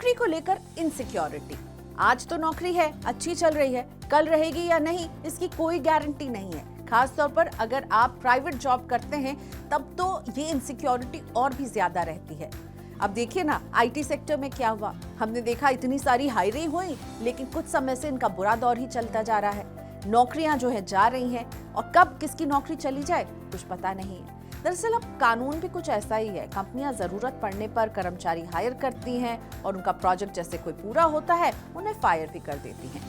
नौकरी को लेकर इनसिक्योरिटी। आज तो नौकरी है, अच्छी चल रही है, कल रहेगी या नहीं इसकी कोई गारंटी नहीं है। खास तौर पर अगर आप प्राइवेट जॉब करते हैं तब तो ये इनसिक्योरिटी और भी ज्यादा रहती है। अब देखिए ना, आईटी सेक्टर में क्या हुआ। हमने देखा इतनी सारी हायरिंग हुई, लेकिन कुछ समय से इनका बुरा दौर ही चलता जा रहा है। नौकरियां जो है जा रही हैं और कब किसकी नौकरी चली जाए कुछ पता नहीं है। दरअसल अब कानून भी कुछ ऐसा ही है। कंपनियां जरूरत पड़ने पर कर्मचारी हायर करती हैं और उनका प्रोजेक्ट जैसे कोई पूरा होता है उन्हें फायर भी कर देती हैं।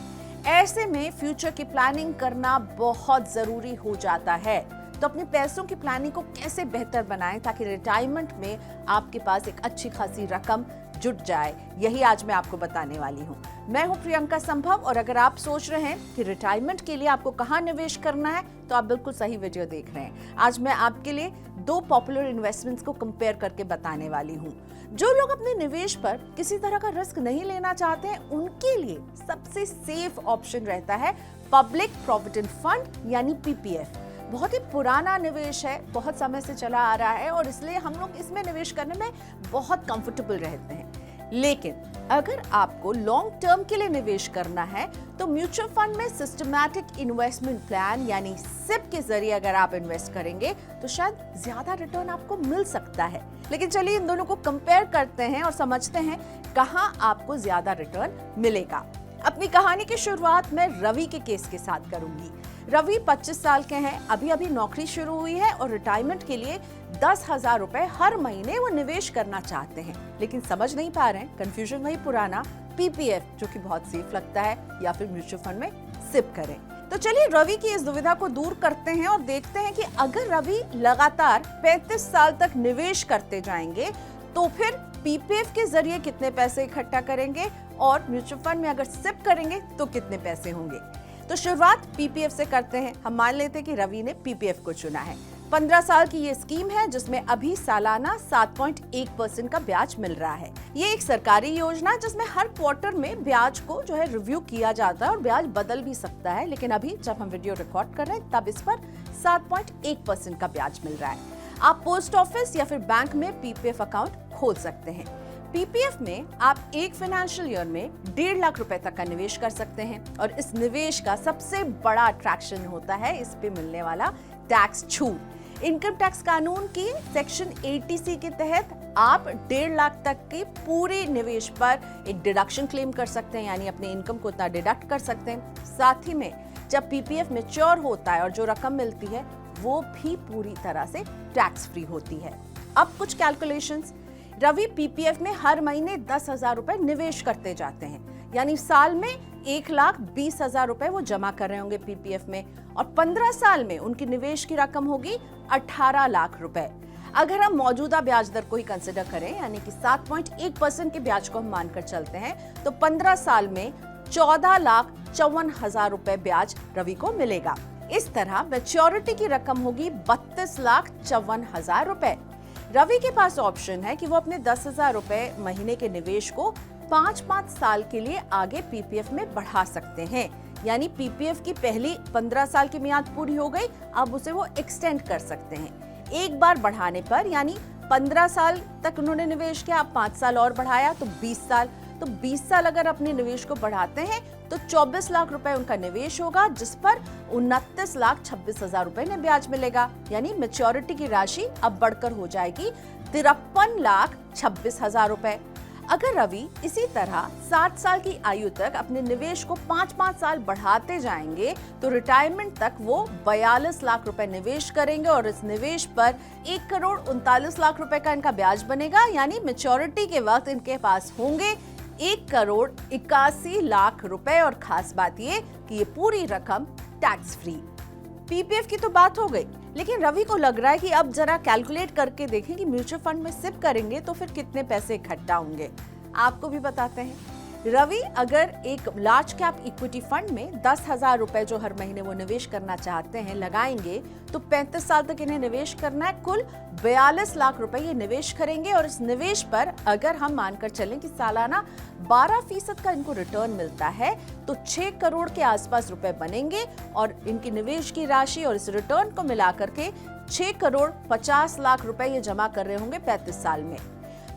ऐसे में फ्यूचर की प्लानिंग करना बहुत जरूरी हो जाता है। तो अपने पैसों की प्लानिंग को कैसे बेहतर बनाएं ताकि रिटायरमेंट में आपके पास एक अच्छी खासी रकम जुट जाए, यही आज मैं आपको बताने वाली हूँ। मैं हूँ प्रियंका संभव और अगर आप सोच रहे हैं कि रिटायरमेंट के लिए आपको कहाँ निवेश करना है तो आप बिल्कुल सही वीडियो देख रहे हैं। आज मैं आपके लिए 2 पॉपुलर इन्वेस्टमेंट्स को कंपेयर करके बताने वाली हूँ। जो लोग अपने निवेश पर किसी तरह का रिस्क नहीं लेना चाहते हैं उनके लिए सबसे सेफ ऑप्शन रहता है पब्लिक प्रोविडेंट फंड यानी पीपीएफ। बहुत ही पुराना निवेश है, बहुत समय से चला आ रहा है और इसलिए हम लोग इसमें निवेश करने में बहुत कंफर्टेबल रहते हैं। लेकिन अगर आपको लॉन्ग टर्म के लिए निवेश करना है तो म्यूचुअल फंड में सिस्टमैटिक इन्वेस्टमेंट प्लान यानी सिप के जरिए अगर आप इन्वेस्ट करेंगे तो शायद ज्यादा रिटर्न आपको मिल सकता है। लेकिन चलिए इन दोनों को कंपेयर करते हैं और समझते हैं कहां आपको ज्यादा रिटर्न मिलेगा। अपनी कहानी की शुरुआत मैं रवि के केस के साथ करूंगी। रवि 25 साल के हैं, अभी अभी नौकरी शुरू हुई है और रिटायरमेंट के लिए 10,000 रुपए हर महीने वो निवेश करना चाहते हैं, लेकिन समझ नहीं पा रहे हैं। कंफ्यूजन वही पुराना, पीपीएफ जो कि बहुत सेफ लगता है या फिर म्यूचुअल फंड में सिप करें। तो चलिए रवि की इस दुविधा को दूर करते हैं और देखते हैं कि अगर रवि लगातार 35 साल तक निवेश करते जाएंगे तो फिर पीपीएफ के जरिए कितने पैसे इकट्ठा करेंगे और म्यूचुअल फंड में अगर सिप करेंगे तो कितने पैसे होंगे। तो शुरुआत पीपीएफ से करते हैं। हम मान लेते हैं कि रवि ने पीपीएफ को चुना है। 15 साल की ये स्कीम है जिसमें अभी सालाना 7.1% का ब्याज मिल रहा है। ये एक सरकारी योजना जिसमें हर क्वार्टर में ब्याज को जो है रिव्यू किया जाता है और ब्याज बदल भी सकता है, लेकिन अभी जब हम वीडियो रिकॉर्ड कर रहे हैं तब इस पर 7.1% का ब्याज मिल रहा है। आप पोस्ट ऑफिस या फिर बैंक में पीपीएफ अकाउंट खोल सकते हैं। पीपीएफ में आप एक फाइनेंशियल ईयर में 1.5 लाख रुपए तक का निवेश कर सकते हैं और इस निवेश का सबसे बड़ा अट्रैक्शन होता है इस पे मिलने वाला टैक्स छूट। इनकम टैक्स कानून की सेक्शन 80C के तहत आप 1.5 लाख तक के पूरे निवेश पर एक डिडक्शन क्लेम कर सकते हैं, यानी अपने इनकम को उतना डिडक्ट कर सकते हैं। साथ ही में जब पीपीएफ मैच्योर होता है और जो रकम मिलती है वो भी पूरी तरह से टैक्स फ्री होती है। अब कुछ कैलकुलेशंस। रवि पीपीएफ में हर महीने 10,000 रुपए निवेश करते जाते हैं, यानी साल में 1,20,000 रुपए वो जमा कर रहे होंगे पीपीएफ में और 15 साल में उनकी निवेश की रकम होगी 18 लाख रुपए। अगर हम मौजूदा ब्याज दर को ही कंसिडर करें यानी कि 7.1% के ब्याज को हम मानकर चलते हैं तो 15 साल में 14,54,000 रुपए ब्याज रवि को मिलेगा। इस तरह मैच्योरिटी की रकम होगी 32,54,000 रुपए। रवि के पास ऑप्शन है कि वो अपने 10,000 रुपए महीने के निवेश को 5 साल के लिए आगे पीपीएफ में बढ़ा सकते हैं, यानी पीपीएफ की पहली 15 साल की मियाद पूरी हो गई, अब उसे वो एक्सटेंड कर सकते हैं। एक बार बढ़ाने पर यानी 15 साल तक उन्होंने निवेश किया, अब 5 साल और बढ़ाया तो 20 साल। तो 20 साल अगर अपने निवेश को बढ़ाते हैं तो 24 लाख रुपए उनका निवेश होगा जिस पर 29,26,000 रुपए में ब्याज मिलेगा, यानी मैच्योरिटी की राशि अब बढ़कर हो जाएगी 53,26,000 रुपए। अगर रवि इसी तरह 60 साल की आयु तक अपने निवेश को 5 साल बढ़ाते जाएंगे तो रिटायरमेंट तक वो 42 लाख रुपए निवेश करेंगे और इस निवेश पर 1,39,00,000 रुपए का इनका ब्याज बनेगा, यानी मैच्योरिटी के वक्त इनके पास होंगे 1,81,00,000 रुपए। और खास बात ये कि ये पूरी रकम टैक्स फ्री। पीपीएफ की तो बात हो गई, लेकिन रवि को लग रहा है कि अब जरा कैलकुलेट करके देखें कि म्यूचुअल फंड में सिप करेंगे तो फिर कितने पैसे इकट्ठा होंगे। आपको भी बताते हैं। रवि अगर एक लार्ज कैप इक्विटी फंड में 10,000 रुपए जो हर महीने वो निवेश करना चाहते हैं लगाएंगे तो 35 साल तक इन्हें निवेश करना है। कुल 42 लाख रुपए ये निवेश करेंगे और इस निवेश पर अगर हम मानकर चलें कि सालाना 12% का इनको रिटर्न मिलता है तो 6 करोड़ के आसपास रुपए बनेंगे और इनकी निवेश की राशि और इस रिटर्न को मिलाकर के 6,50,00,000 रुपए ये जमा कर रहे होंगे 35 साल में।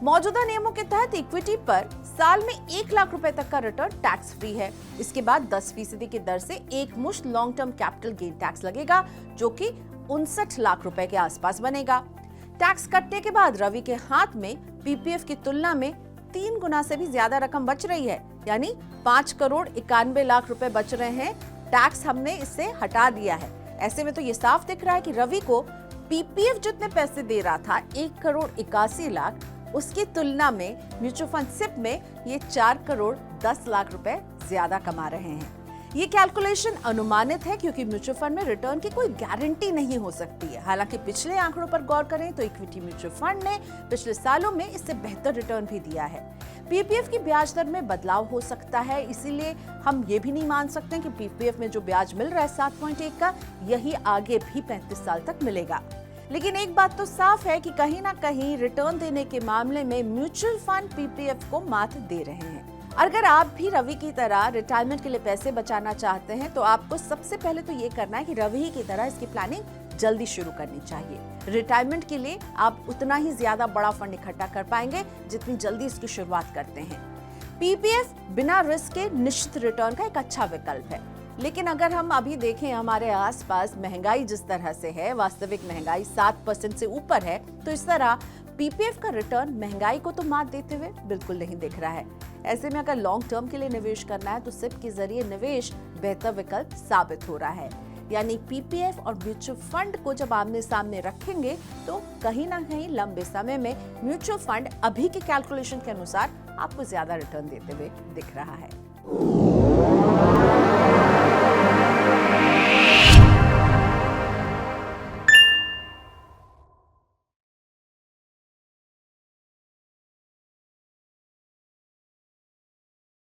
मौजूदा नियमों के तहत इक्विटी पर साल में 1 लाख रुपए तक का रिटर्न टैक्स फ्री है। इसके बाद 10% की दर से एक मुश्त long term capital gain tax लगेगा, जो कि 59 लाख रुपए के आसपास बनेगा। टैक्स कटने के बाद रवि के हाथ में पीपीएफ की तुलना में 3 गुना से भी ज्यादा रकम बच रही है, यानी 5 करोड़ 91 लाख रुपए बच रहे हैं। टैक्स हमने इससे हटा दिया है। ऐसे में तो ये साफ दिख रहा है कि रवि को पीपीएफ जितने पैसे दे रहा था 1 करोड़ 81 लाख, उसकी तुलना में म्यूचुअल फंड सिप में ये 4 करोड़ 10 लाख रुपए ज्यादा कमा रहे हैं। ये कैलकुलेशन अनुमानित है क्योंकि म्यूचुअल फंड में रिटर्न की कोई गारंटी नहीं हो सकती है। हालांकि पिछले आंकड़ों पर गौर करें तो इक्विटी म्यूचुअल फंड ने पिछले सालों में इससे बेहतर रिटर्न भी दिया है। पीपीएफ की ब्याज दर में बदलाव हो सकता है, इसीलिए हम ये भी नहीं मान सकते कि पीपीएफ में जो ब्याज मिल रहा है 7.1 का, यही आगे भी 35 साल तक मिलेगा। लेकिन एक बात तो साफ है कि कहीं ना कहीं रिटर्न देने के मामले में म्यूचुअल फंड पीपीएफ को मात दे रहे हैं। अगर आप भी रवि की तरह रिटायरमेंट के लिए पैसे बचाना चाहते हैं तो आपको सबसे पहले तो ये करना है कि रवि की तरह इसकी प्लानिंग जल्दी शुरू करनी चाहिए। रिटायरमेंट के लिए आप उतना ही ज्यादा बड़ा फंड इकट्ठा कर पाएंगे जितनी जल्दी इसकी शुरुआत करते हैं। पीपीएफ बिना रिस्क के निश्चित रिटर्न का एक अच्छा विकल्प है। लेकिन अगर हम अभी देखें हमारे आसपास महंगाई जिस तरह से है, वास्तविक महंगाई 7% से ऊपर है, तो इस तरह पीपीएफ का रिटर्न महंगाई को तो मात देते हुए बिल्कुल नहीं दिख रहा है। ऐसे में अगर लॉन्ग टर्म के लिए निवेश करना है तो सिप के जरिए निवेश बेहतर विकल्प साबित हो रहा है। यानी पीपीएफ और म्यूचुअल फंड को जब आमने सामने रखेंगे तो कहीं ना कहीं लंबे समय में म्यूचुअल फंड अभी के कैलकुलेशन के अनुसार आपको ज्यादा रिटर्न देते हुए दिख रहा है।